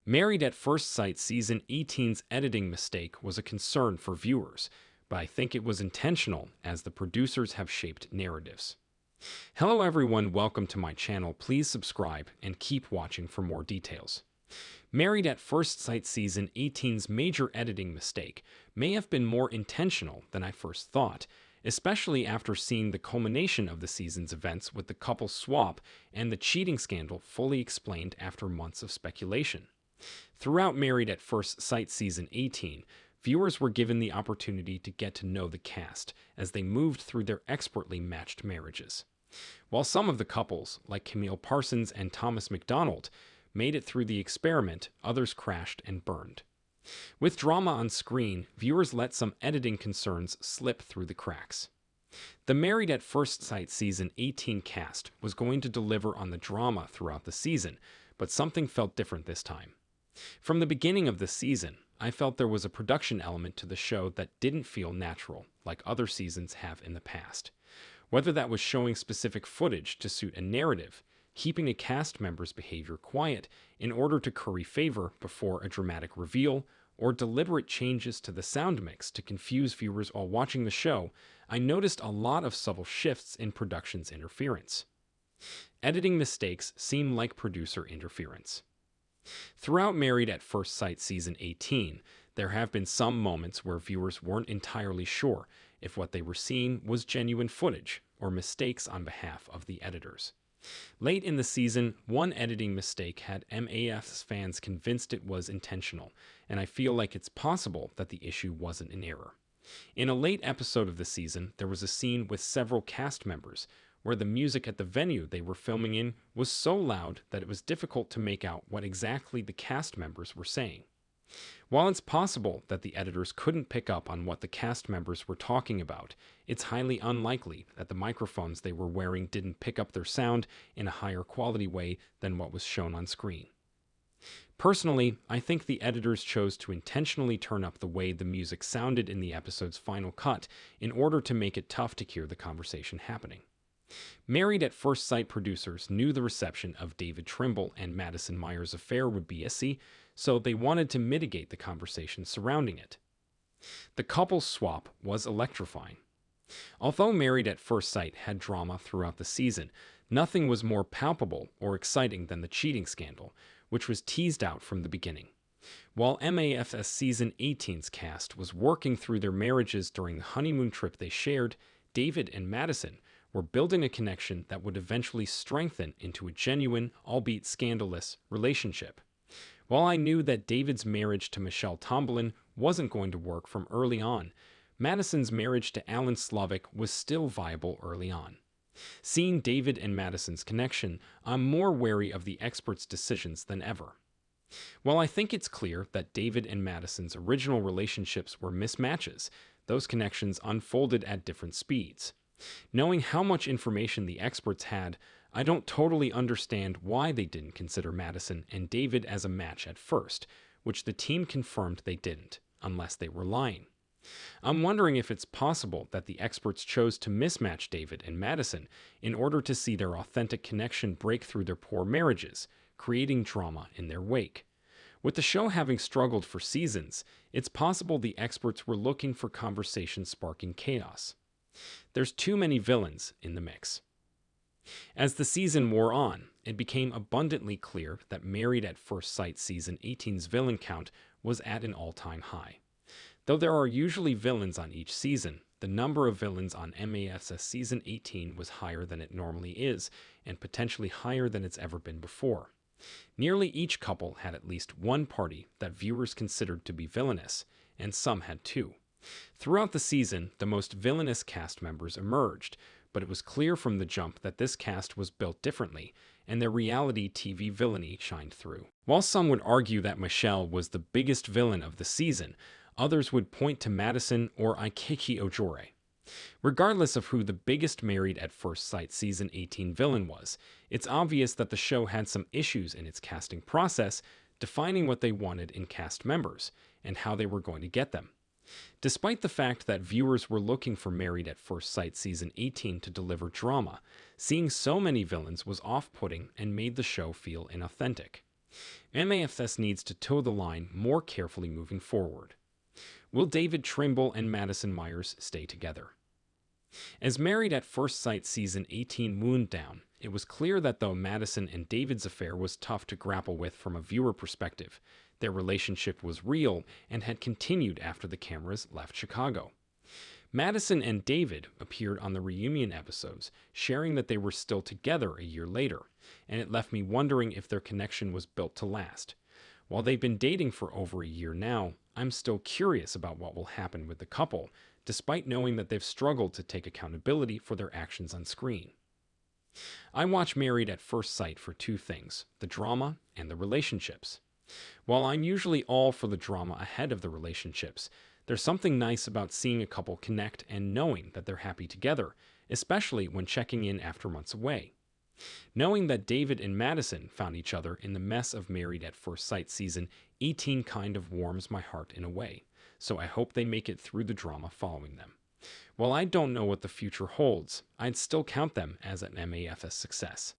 Married at First Sight Season 18's editing mistake was a concern for viewers, but I think it was intentional as the producers have shaped narratives. Hello everyone, welcome to my channel. Please subscribe and keep watching for more details. Married at First Sight Season 18's major editing mistake may have been more intentional than I first thought, especially after seeing the culmination of the season's events with the couple's swap and the cheating scandal fully explained after months of speculation. Throughout Married at First Sight Season 18, viewers were given the opportunity to get to know the cast as they moved through their expertly matched marriages. While some of the couples, like Camille Parsons and Thomas MacDonald, made it through the experiment, others crashed and burned. With drama on screen, viewers let some editing concerns slip through the cracks. The Married at First Sight Season 18 cast was going to deliver on the drama throughout the season, but something felt different this time. From the beginning of the season, I felt there was a production element to the show that didn't feel natural, like other seasons have in the past. Whether that was showing specific footage to suit a narrative, keeping a cast member's behavior quiet in order to curry favor before a dramatic reveal, or deliberate changes to the sound mix to confuse viewers while watching the show, I noticed a lot of subtle shifts in production's interference. Editing mistakes seem like producer interference. Throughout Married at First Sight Season 18, there have been some moments where viewers weren't entirely sure if what they were seeing was genuine footage or mistakes on behalf of the editors. Late in the season, one editing mistake had MAF's fans convinced it was intentional, and I feel like it's possible that the issue wasn't an error. In a late episode of the season, there was a scene with several cast members where the music at the venue they were filming in was so loud that it was difficult to make out what exactly the cast members were saying. While it's possible that the editors couldn't pick up on what the cast members were talking about, it's highly unlikely that the microphones they were wearing didn't pick up their sound in a higher quality way than what was shown on screen. Personally, I think the editors chose to intentionally turn up the way the music sounded in the episode's final cut in order to make it tough to hear the conversation happening. Married at First Sight producers knew the reception of David Trimble and Madison Meyer's affair would be iffy, so they wanted to mitigate the conversation surrounding it. The couple's swap was electrifying. Although Married at First Sight had drama throughout the season, nothing was more palpable or exciting than the cheating scandal, which was teased out from the beginning. While MAF's Season 18's cast was working through their marriages during the honeymoon trip they shared, David and Madison were building a connection that would eventually strengthen into a genuine, albeit scandalous, relationship. While I knew that David's marriage to Michelle Tomlin wasn't going to work from early on, Madison's marriage to Alan Slovic was still viable early on. Seeing David and Madison's connection, I'm more wary of the experts' decisions than ever. While I think it's clear that David and Madison's original relationships were mismatches, those connections unfolded at different speeds. Knowing how much information the experts had, I don't totally understand why they didn't consider Madison and David as a match at first, which the team confirmed they didn't, unless they were lying. I'm wondering if it's possible that the experts chose to mismatch David and Madison in order to see their authentic connection break through their poor marriages, creating drama in their wake. With the show having struggled for seasons, it's possible the experts were looking for conversation sparking chaos. There's too many villains in the mix. As the season wore on, it became abundantly clear that Married at First Sight Season 18's villain count was at an all-time high. Though there are usually villains on each season, the number of villains on MAF's Season 18 was higher than it normally is, and potentially higher than it's ever been before. Nearly each couple had at least one party that viewers considered to be villainous, and some had two. Throughout the season, the most villainous cast members emerged, but it was clear from the jump that this cast was built differently, and their reality TV villainy shined through. While some would argue that Michelle was the biggest villain of the season, others would point to Madison or Ikeki Ojore. Regardless of who the biggest Married at First Sight Season 18 villain was, it's obvious that the show had some issues in its casting process, defining what they wanted in cast members, and how they were going to get them. Despite the fact that viewers were looking for Married at First Sight Season 18 to deliver drama, seeing so many villains was off-putting and made the show feel inauthentic. MAFS needs to toe the line more carefully moving forward. Will David Trimble and Madison Myers stay together? As Married at First Sight season 18 wound down, it was clear that though Madison and David's affair was tough to grapple with from a viewer perspective, their relationship was real and had continued after the cameras left Chicago. Madison and David appeared on the reunion episodes, sharing that they were still together a year later, and it left me wondering if their connection was built to last. While they've been dating for over a year now, I'm still curious about what will happen with the couple, despite knowing that they've struggled to take accountability for their actions on screen. I watch Married at First Sight for two things: the drama and the relationships. While I'm usually all for the drama ahead of the relationships, there's something nice about seeing a couple connect and knowing that they're happy together, especially when checking in after months away. Knowing that David and Madison found each other in the mess of Married at First Sight season 18 kind of warms my heart in a way, so I hope they make it through the drama following them. While I don't know what the future holds, I'd still count them as an MAFS success.